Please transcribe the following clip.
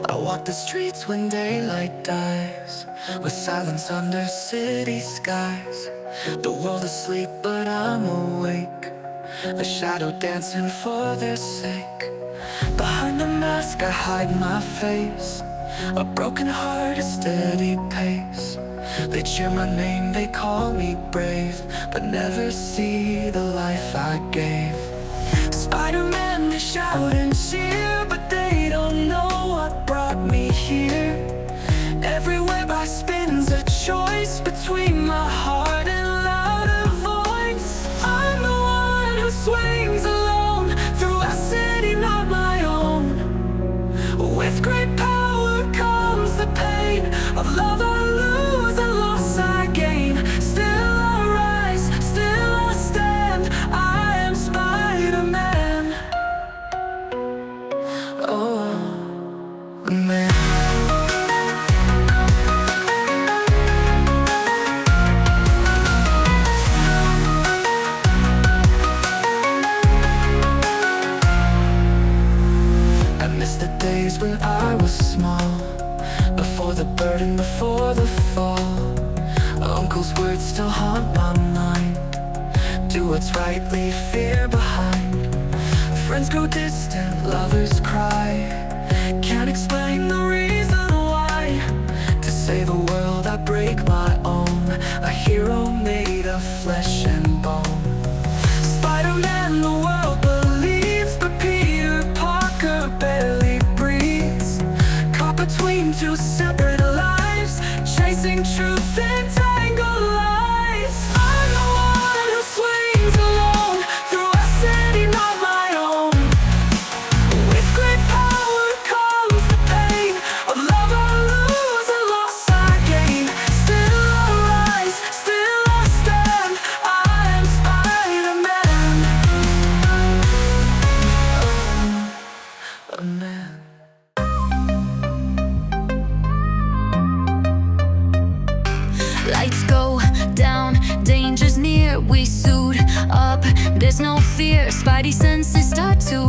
I walk the streets when daylight dies, with silence under city skies. The world asleep but I'm awake, a shadow dancing for their sake. Behind the mask I hide my face, a broken heart, a steady pace. They cheer my name, they call me brave, but never see the life I gave. Spiderman, they shout and cheer, but they don't know what brought me here. Every web I spin's a choice between my heart and louder voice. I'm the one who swings alone through a city not my own. With great power comes the pain of love I lose and loss I gain. Still I rise, still I stand, I am Spider-Man. Oh, man. I miss the days when I was small, before the burden, before the fall. Uncle's words still haunt my mind. Do what's right, leave fear behind. Friends grow distant, lovers cry. Can't explain the reason why. To save the world I break my own, a hero made of flesh and bone. Spider-Man, the world believes, but Peter Parker barely breathes. Caught between two separate lives, chasing truth and tangled lies. I'm the one who swings alone through a city not my own. With great power comes the pain of love I lose and loss I gain. Still I rise, still I stand, I am Spider-Man. Oh, a man. Lights go down, danger's near. We suit up, there's no fear. Spidey senses start to